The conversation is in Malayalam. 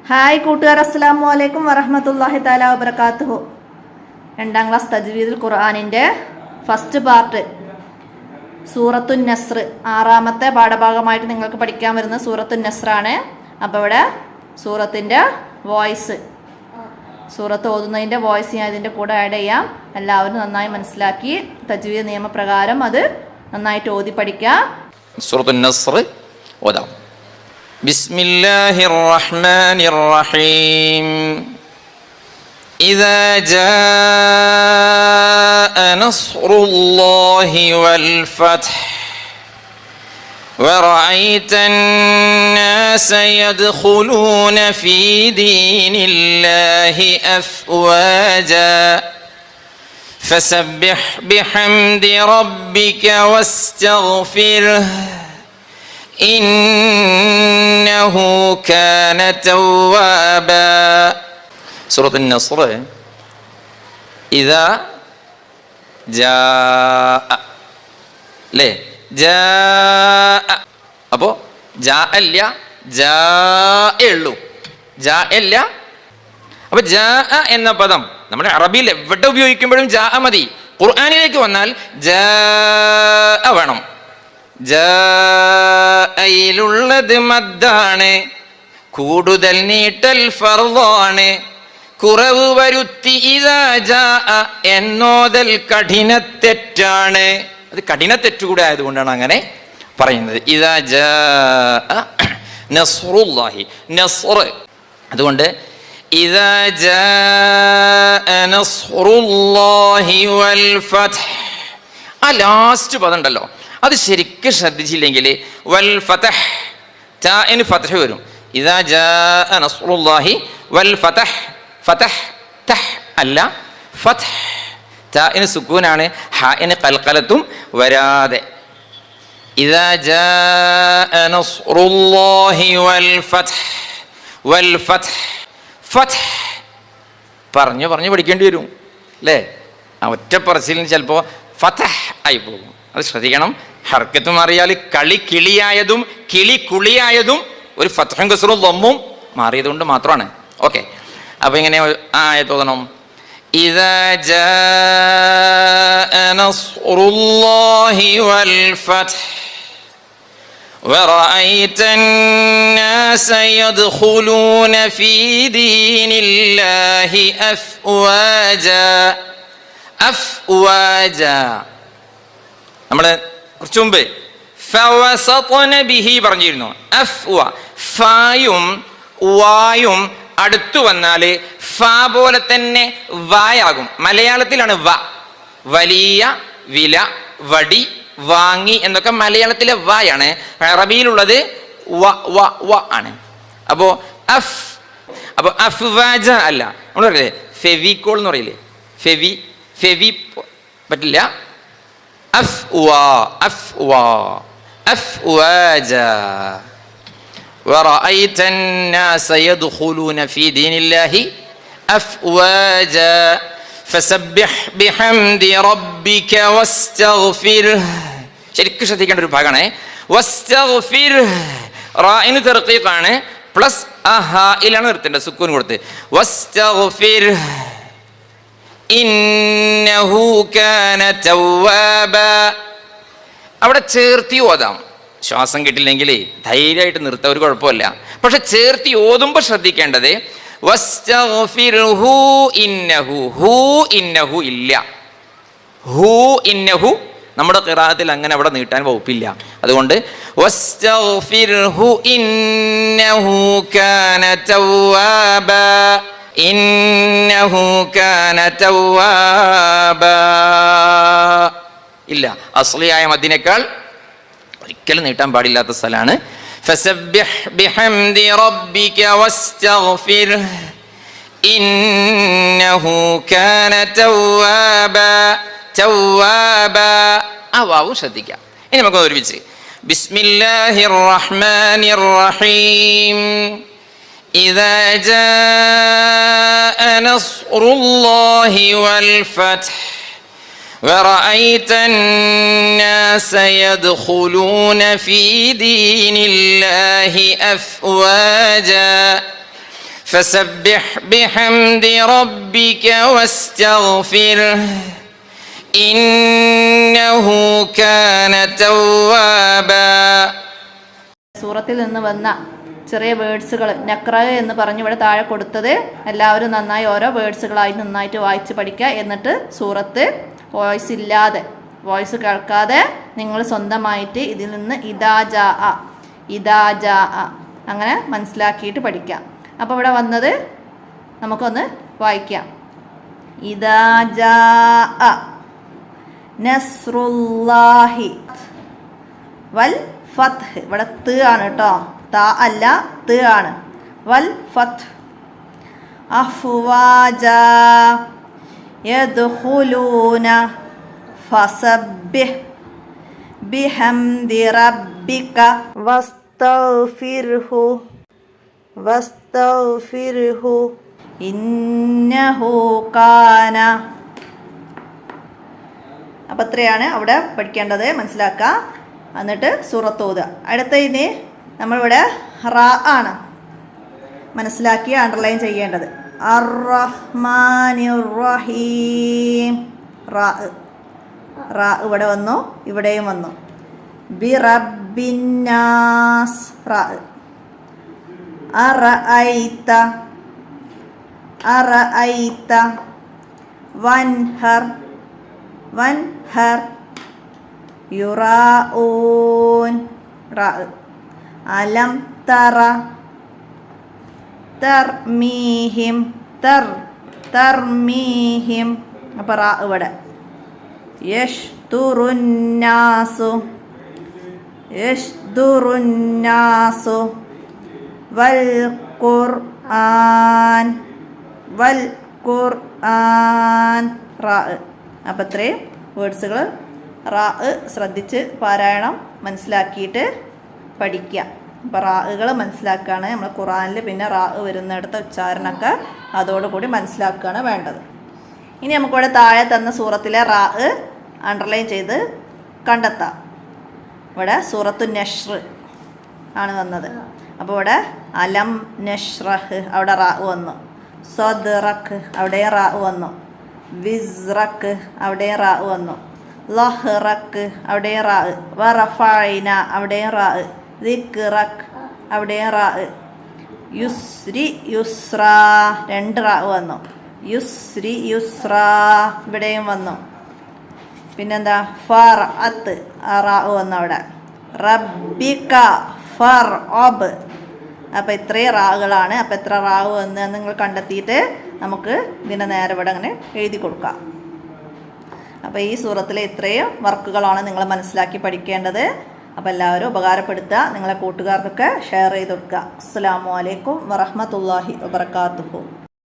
ഹായ് കൂട്ടുകാർ, അസ്സലാമു അലൈക്കും വറഹ്മത്തുള്ളാഹി തആല വബറകാതുഹു. 2ാം ക്ലാസ് തജ്വീദുൽ ഖുർആനിൻ്റെ ഫസ്റ്റ് പാർട്ട് സൂറത്തുൻ നസ്ർ, 6ാമത്തെ പാഠഭാഗമായിട്ട് നിങ്ങൾക്ക് പഠിക്കാൻ വരുന്ന സൂറത്തുൻ നസ്റാണ്. അപ്പോൾ ഇവിടെ സൂറത്തിൻ്റെ വോയിസ്, സൂറത്ത് ഓതുന്നതിൻ്റെ വോയിസ് ഞാൻ ഇതിൻ്റെ കൂടെ ആഡ് ചെയ്യാം. എല്ലാവരും നന്നായി മനസ്സിലാക്കി തജ്വീദ് നിയമപ്രകാരം അത് നന്നായിട്ട് ഓതി പഠിക്കാം. സൂറത്തുൻ നസ്ർ ഓതാം. ബിസ്മില്ലാഹിർ റഹ്മാനിർ റഹീം. ഇദാ ജാഅ നസ്റുല്ലാഹി വൽ ഫത്ഹ് വറഅയ്ത الناس يدخلون في دين الله أفواجا فسبح بحمد ربك واستغفره إنه كان توابا. سورة النصر إذا جاء ليه جاء അപ്പോൾ ജാ അല്ല ജാ ഉള്ളൂ, ജാ അല്ല. അപ്പൊ ജാ എന്ന പദം നമ്മുടെ അറബിയിൽ എവിടെ ഉപയോഗിക്കുമ്പോഴും ജാ മതി. ഖുർആനിലേക്ക് വന്നാൽ ജാ വേണം. ജായിലുള്ളത് മദ്ദാണ്, കൂടുതൽ നീട്ടൽ ഫർളാണ്, കുറവ് വരുത്തി ഇദാ ജാ എന്നോതൽ കഠിനത്തെറ്റാണ്. അത് കഠിനത്തെറ്റുകൂടെ ആയതുകൊണ്ടാണ് അങ്ങനെ പറയുന്നത്. ഇദാ ജാ നസ്റുല്ലാഹി, നസ്ർ. അതുകൊണ്ട് ഇദാ ജാ നസ്റുല്ലാഹി വൽ ഫത്ഹ്, ആ ലാസ്റ്റ് പദം ഉണ്ടല്ലോ, അത് ശരിക്കും ശ്രദ്ധിച്ചില്ലെങ്കിൽ വൽ ഫതഹ്, താഇന് ഫതഹ് വരും. ഇദാ ജാ നസ്റുല്ലാഹി വൽ ഫതഹ്, ഫതഹ് തഹ് അല്ല, ഫതഹ്. താഇന് സുക്കൂനാണ്, ഹാഇന് ഖൽഖലത്തും വരാതെ. ഇദാ ജാ നസ്റുല്ലാഹി വൽ ഫതഹ്, വൽ ഫതഹ്. ഫതഹ് പറഞ്ഞു പറഞ്ഞു പഠിക്കേണ്ടി വരും അല്ലേ? ആ ഒറ്റ പറച്ചിലിന് ചിലപ്പോൾ ഫതഹ് ആയി പോകും. അത് ശ്രദ്ധിക്കണം. ഹർക്കത്ത് മാറിയാൽ കളി കിളിയായതും കിളി കുളിയായതും ഒരു ഫത്ഹും കസ്റും ദമ്മും മാറിയത് കൊണ്ട് മാത്രമാണ്. ഓക്കെ, അപ്പൊ ഇങ്ങനെ ആയത്ത് ഓതണം. ഇദാ ജാഅ നസ്റുല്ലാഹി വൽ ഫത്ഹ് വറഅയ്ത الناس يدخلون في دين الله أفواجا. അഫ്വാജാ നമ്മള് കുറച്ചു മുമ്പ് ഫവസത്ന ബിഹി പറഞ്ഞിരുന്നു. അഫ്വ, ഫായും വായും അടുത്തു വന്നാല് ഫാ പോലെ തന്നെ വായാകും. മലയാളത്തിലാണ് വ, വലിയ, വില, വടി, വാങ്ങി എന്നൊക്കെ മലയാളത്തിലെ വായാണ്. അറബിയിലുള്ളത് വ വ വ ആണ്. അപ്പോ അഫ്, അപ്പൊ അഫ്വാജ അല്ല. നമ്മൾ പറയില്ലേ ഫെവിക്കോൾ എന്ന് പറയില്ലേ, ഫെവി, ഫെവി പറ്റില്ല. അഫ്വാ, അഫ്വാ, അഫ്വാജാ. വറഅയ്ത الناس يدخلون في دين الله أفواجا فسبح بحمد ربك واستغفره. ശരിക്കും ശ്രദ്ധിക്കേണ്ട ഒരു ഭാഗമാണ് വസ്തഗ്ഫിർ. റാഇന് തർഖീഖാണ്, പ്ലസ് ഹായിലാണ് നിർത്തേണ്ടത്, സുക്കൂൻ കൊടുത്ത്. വസ്തഗ്ഫിർ ഇന്നഹു കാന തവ്വാബാ. അവിടെ ചേർത്തി ഓതാം. ശ്വാസം കിട്ടില്ലെങ്കിൽ ധൈര്യമായിട്ട് നിർത്താൻ ഒരു കുഴപ്പമില്ല. പക്ഷെ ചേർത്തി ഓതുമ്പോൾ ശ്രദ്ധിക്കേണ്ടത് വസ്തഗ്ഫിർഹു ഇന്നഹു, ഹു ഇന്നഹു ഇല്ല. ഹു ഇന്നഹു നമ്മുടെ ഖിറാഅത്തിൽ അങ്ങനെ അവിടെ നീട്ടാൻ വകുപ്പില്ല. അതുകൊണ്ട് വസ്തഗ്ഫിർഹു ഇന്നഹു കാന തവ്വാബാ, ഇന്നഹു കാന തവ്വാബാ. ഇല്ല, അസ്ലിയായ മദ്ദിനേക്കാൾ ഒരിക്കലും നീട്ടാൻ പാടില്ലാത്ത സ്ഥലമാണ്. ഫസബ്ബിഹ് ബിഹംദി റബ്ബിക വസ്തഗ്ഫിർഹ് ഇന്നഹു കാന തവ്വാബാ, തവ്വാബാ. ആ വാവും ശ്രദ്ധിക്കാം. ഇനി നമുക്ക് ഒരുമിച്ച് ബിസ്മില്ലാഹിർ റഹ്മാനിർ റഹീം. إذا جاء نصر الله والفتح ورأيت الناس يدخلون في دين الله أفواجا فسبح بحمد ربك واستغفره إنه كان توابا. സൂറത്തിൽ നിന്ന് വന്ന ചെറിയ വേർഡ്സുകൾ നക്ര എന്ന് പറഞ്ഞ് ഇവിടെ താഴെ കൊടുത്തത് എല്ലാവരും നന്നായി ഓരോ വേർഡ്സുകളായി നന്നായിട്ട് വായിച്ച് പഠിക്കുക. എന്നിട്ട് സൂറത്ത് വോയിസ് ഇല്ലാതെ, വോയിസ് കേൾക്കാതെ നിങ്ങൾ സ്വന്തമായിട്ട് ഇതിൽ നിന്ന് ഇദാ ജാ അങ്ങനെ മനസ്സിലാക്കിയിട്ട് പഠിക്കാം. അപ്പോൾ ഇവിടെ വന്നത് നമുക്കൊന്ന് വായിക്കാം. ഇദാ ജാ നസ്റുല്ലാഹി വൽ ഫത്ഹ്. ഇവിടെ ത് ആണ് കേട്ടോ, ത അല്ല ത് ആണ്. വൽ ഫത്ഹ് അഫ്വാജ യദ്ഖുലൂന ഫസബ്ബിഹ് ബിഹംദി റബ്ബിക വസ്തഗ്ഫിർഹു ഇന്നഹു കാന. അപ്പം അത്രയാണ് അവിടെ പഠിക്കേണ്ടത്, മനസ്സിലാക്കുക. എന്നിട്ട് സൂറത്ത് ഓതുക. അടുത്ത ഇനി നമ്മളിവിടെ റാ ആണ് മനസ്സിലാക്കി അണ്ടർലൈൻ ചെയ്യേണ്ടത്. അർ-റഹ്മാനിർ റഹീം. റാ ഇവിടെ വന്നു, ഇവിടെയും വന്നു. ബി റബ്ബിന്നാസ്. റാ. അറഅയ്ത വൻഹർ യുറാഊൻ. റാ. അലം തറ തർമീഹിം. തർമീഹിം. അപ്പം റാ ഇവിടെ. യശ്ദുറുന്നാസു വൽ ഖുർആൻ. റാ. അപ്പം ഇത്രയും വേർഡ്സുകൾ റാ ശ്രദ്ധിച്ച് പാരായണം മനസ്സിലാക്കിയിട്ട് പഠിക്കുക. അപ്പോൾ റാകൾ മനസ്സിലാക്കുകയാണ് നമ്മൾ ഖുർആനിൽ. പിന്നെ റാ വരുന്നിടത്ത ഉച്ചാരണമൊക്കെ അതോടുകൂടി മനസ്സിലാക്കുകയാണ് വേണ്ടത്. ഇനി നമുക്കിവിടെ താഴെ തന്ന സൂറത്തിലെ റാ അണ്ടർലൈൻ ചെയ്ത് കണ്ടെത്താം. ഇവിടെ സൂറത്തു നഷ്ർ ആണ് വന്നത്. അപ്പോൾ ഇവിടെ അലം നഷ്റഹ് അവിടെ റാ വന്നു. സദ്റഖ് അവിടെ റാ വന്നു. വിസ്റഖ് അവിടെ റാ വന്നു. ലഹ്റഖ് അവിടെ റാ. വറഫഅന അവിടെ റാ. ദിക്റഖ് അവിടെ റാ. യുസ്രി യുസ്ര രണ്ട് റാ വന്നു. യുസ്രി യുസ്ര ഇവിടെയും വന്നു. പിന്നെന്താ ഫർഅത്ത് റാ വന്നു അവിടെ. റബ്ബിക ഫർഅബ്. അപ്പം ഇത്രയും റാകളാണ്. അപ്പം എത്ര റാവ് എന്ന് നിങ്ങൾ കണ്ടെത്തിയിട്ട് നമുക്ക് ഇതിൻ്റെ നേരെ ഇവിടെ അങ്ങനെ എഴുതി കൊടുക്കാം. അപ്പോൾ ഈ സൂറത്തിലെ ഇത്രയും വർക്കുകളാണ് നിങ്ങൾ മനസ്സിലാക്കി പഠിക്കേണ്ടത്. അപ്പോൾ എല്ലാവരും ഉപകാരപ്പെടുത്തുക, നിങ്ങളെ കൂട്ടുകാർക്കൊക്കെ ഷെയർ ചെയ്ത് കൊടുക്കുക. അസ്സലാമു അലൈക്കും വറഹ്മത്തുള്ളാഹി വബറകാതുഹു.